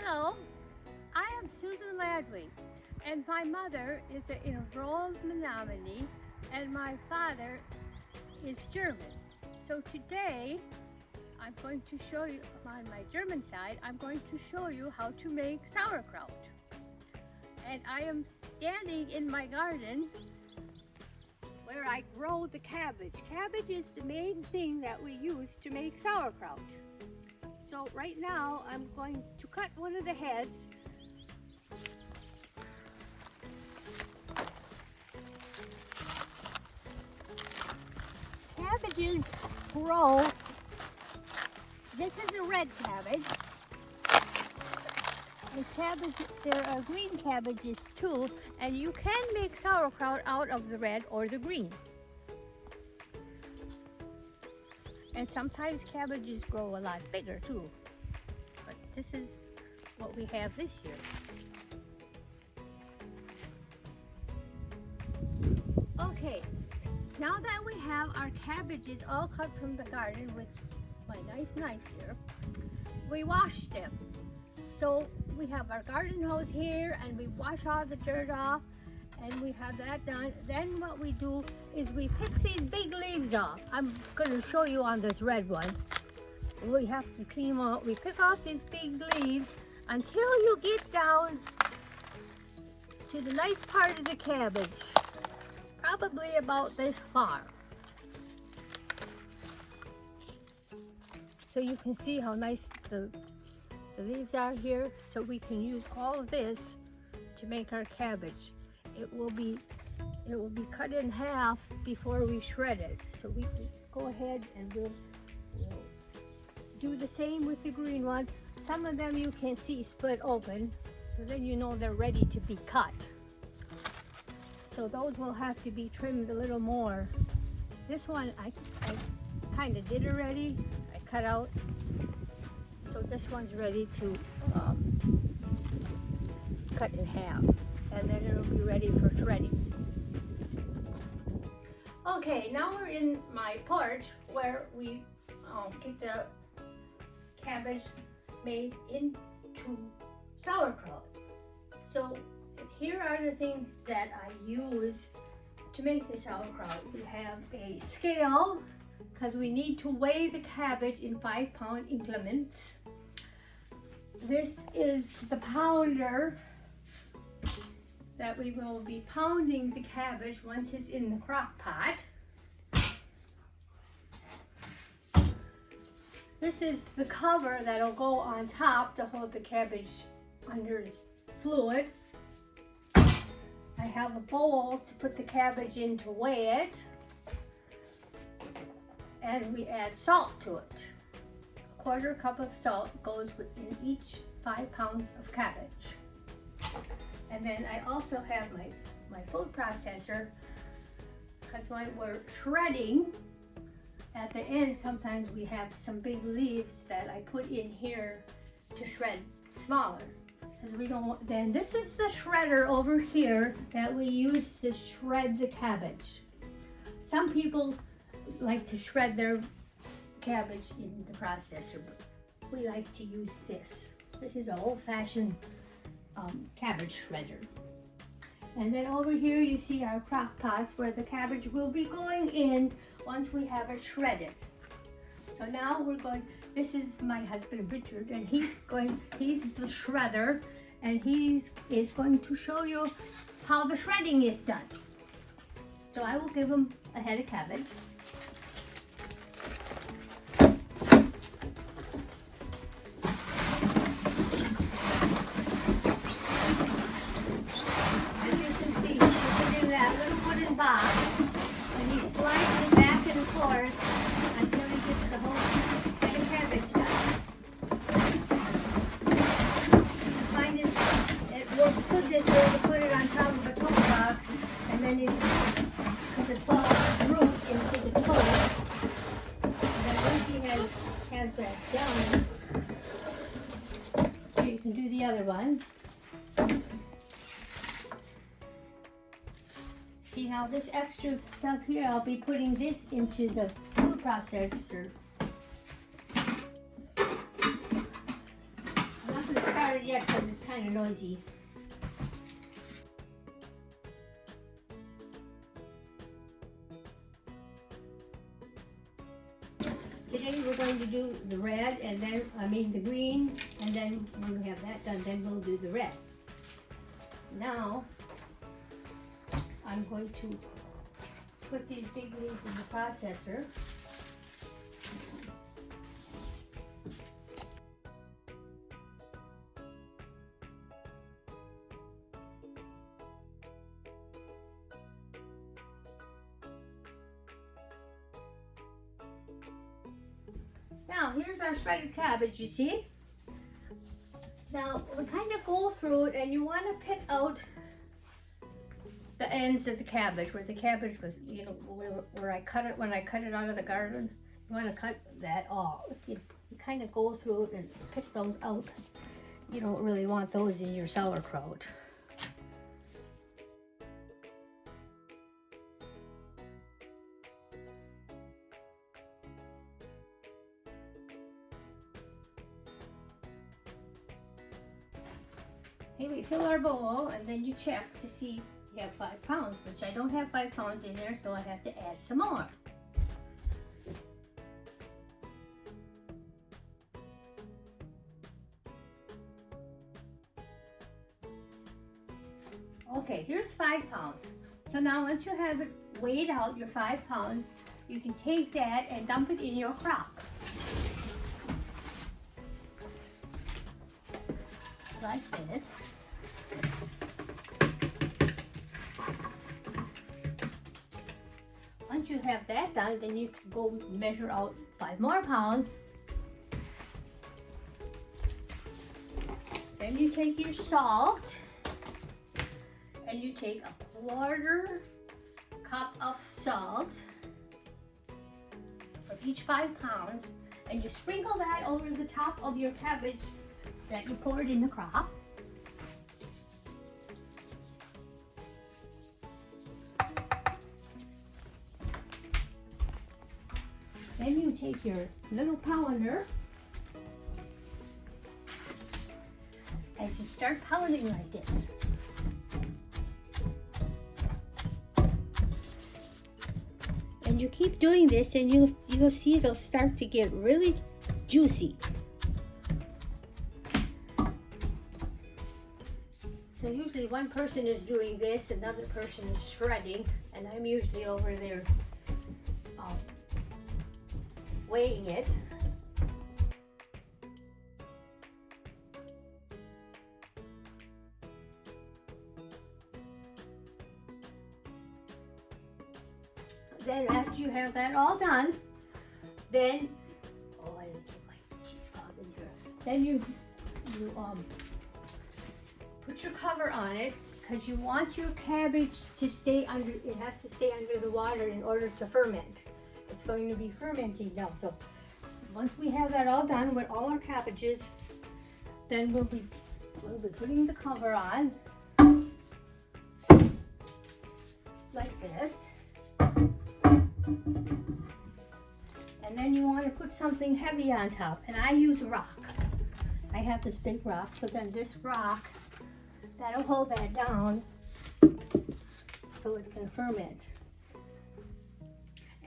Hello, I am Susan Ladwig, and my mother is an enrolled Menominee, and my father is German. So today, I'm going to show you, on my German side, I'm going to show you how to make sauerkraut. And I am standing in my garden where I grow the cabbage. Cabbage is the main thing that we use to make sauerkraut. So right now I'm going to cut one of the heads. Cabbages grow. This is a red cabbage. The cabbage, there are green cabbages too, and you can make sauerkraut out of the red or the green. And sometimes cabbages grow a lot bigger too. But this is what we have this year. Okay, now that we have our cabbages all cut from the garden with my nice knife here, we wash them. So we have our garden hose here and we wash all the dirt off and we have that done. Then what we do is we pick these big leaves off. I'm going to show you on this red one. We have to clean off, we pick off these big leaves until you get down to the nice part of the cabbage, probably about this far. So you can see how nice the leaves are here, so we can use all of this to make our cabbage. It will be cut in half before we shred it. So we can go ahead and we'll do the same with the green ones. Some of them you can see split open, so then you know they're ready to be cut. So those will have to be trimmed a little more. This one I kind of did already. I cut out. So this one's ready to cut in half, and then it'll be ready for shredding. Okay, now we're in my porch where we get the cabbage made into sauerkraut. So here are the things that I use to make the sauerkraut. We have a scale, because we need to weigh the cabbage in 5-pound increments. This is the pounder that we will be pounding the cabbage once it's in the crock pot. This is the cover that'll go on top to hold the cabbage under its fluid. I have a bowl to put the cabbage in to weigh it. And we add salt to it. A 1/4 cup of salt goes within each 5 pounds of cabbage. And then I also have my food processor, because when we're shredding, at the end sometimes we have some big leaves that I put in here to shred smaller. Because we don't want, then this is the shredder over here that we use to shred the cabbage. Some people like to shred their cabbage in the processor, but we like to use this. This is an old-fashioned cabbage shredder. And then over here you see our crock pots where the cabbage will be going in once we have it shredded. So now we're going, this is my husband Richard, and he's the shredder, and he is going to show you how the shredding is done. So I will give him a head of cabbage. Box, and he slides it back and forth until he gets the whole head of cabbage done. I find it works good this way to put it on top of a toe box, and then because it falls root into the toe. And then once he has that done, here you can do the other one. See, now this extra stuff here, I'll be putting this into the food processor. I'm not going to start it yet because it's kind of noisy. Today we're going to do the red and then, the green, and then when we have that done, then we'll do the red. Now, I'm going to put these big leaves in the processor. Now, here's our shredded cabbage, you see? Now, we kind of go through it, and you want to pick out the ends of the cabbage, where the cabbage was, you know, where I cut it, when I cut it out of the garden. You want to cut that off. You kind of go through it and pick those out. You don't really want those in your sauerkraut. Okay, we fill our bowl, and then you check to see you have 5 pounds, which I don't have 5 pounds in there, so I have to add some more. Okay, here's 5 pounds. So now once you have it weighed out, your 5 pounds, you can take that and dump it in your crock. Like this. Once you have that done, then you can go measure out 5 more pounds. Then you take your salt and you take a 1/4 cup of salt for each 5 pounds, and you sprinkle that over the top of your cabbage that you poured in the crock. Then you take your little pounder and you start pounding like this. And you keep doing this, and you'll see it'll start to get really juicy. So usually one person is doing this, another person is shredding, and I'm usually over there weighing it. Then after you have that all done, then, oh, I didn't get my cheesecloth in here. Then you put your cover on it, because you want your cabbage to stay under, it has to stay under the water in order to ferment. It's going to be fermenting now. So once we have that all done with all our cabbages, then we'll be putting the cover on like this. And then you want to put something heavy on top, and I use rock. I have this big rock, so then this rock, that'll hold that down so it can ferment.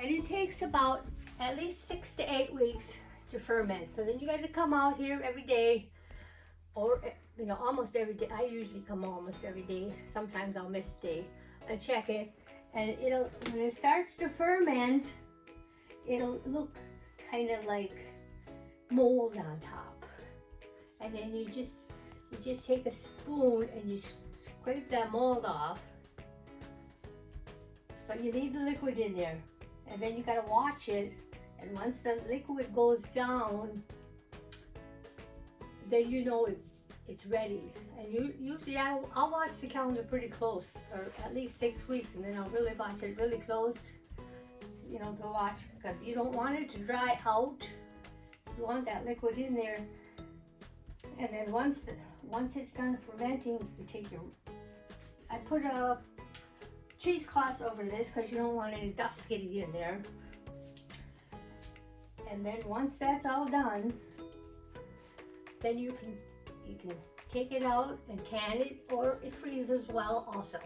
And it takes about at least 6 to 8 weeks to ferment. So then you got to come out here every day, or almost every day. I usually come almost every day. Sometimes I'll miss a day and check it. And when it starts to ferment, it'll look kind of like mold on top. And then you just take a spoon and you scrape that mold off. But you leave the liquid in there. And then you gotta watch it, and once the liquid goes down, then you know it's ready. And usually I'll watch the calendar pretty close, for at least 6 weeks, and then I'll really watch it really close, to watch, because you don't want it to dry out. You want that liquid in there, and then once it's done fermenting, you take I put a cheesecloth over this because you don't want any dust getting in there. And then once that's all done, then you can take it out and can it, or it freezes well also.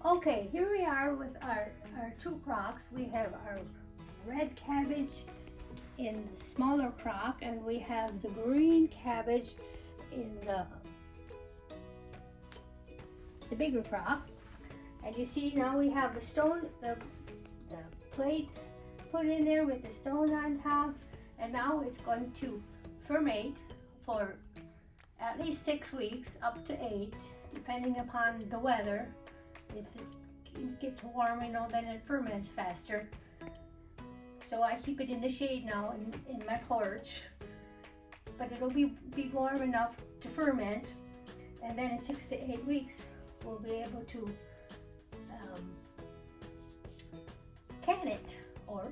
Okay, here we are with our two crocks. We have our red cabbage in the smaller crock, and we have the green cabbage in the bigger crock. And you see now we have the stone, the plate put in there with the stone on top, and now it's going to ferment for at least 6 weeks, up to 8, depending upon the weather. If it gets warm, you know, then it ferments faster. So I keep it in the shade now in my porch, but it'll be warm enough to ferment, and then in 6 to 8 weeks we'll be able to can it or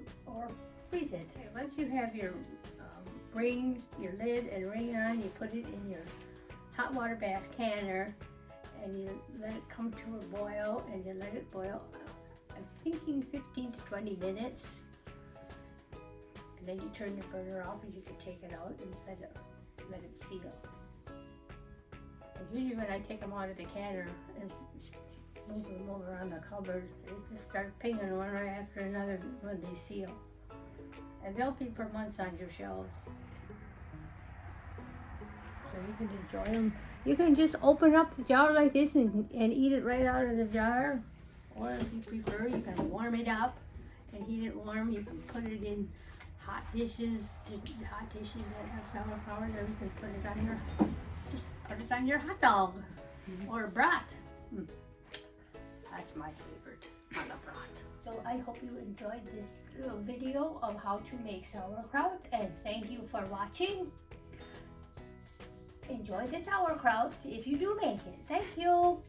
freeze it. Once you have your ring, your lid and ring on, you put it in your hot water bath canner, and you let it come to a boil, and you let it boil, I'm thinking 15 to 20 minutes. And then you turn the burner off, and you can take it out and let it seal. And usually when I take them out of the canner and move them over on the cupboard, they just start pinging one right after another when they seal. And they'll be for months on your shelves. So you can enjoy them. You can just open up the jar like this and eat it right out of the jar. Or if you prefer, you can warm it up and heat it warm. You can put it in hot dishes that have sauerkraut, or you can put it on your hot dog or brat. That's my favorite on a brat. So I hope you enjoyed this little video of how to make sauerkraut, and thank you for watching. Enjoy the sauerkraut if you do make it. Thank you.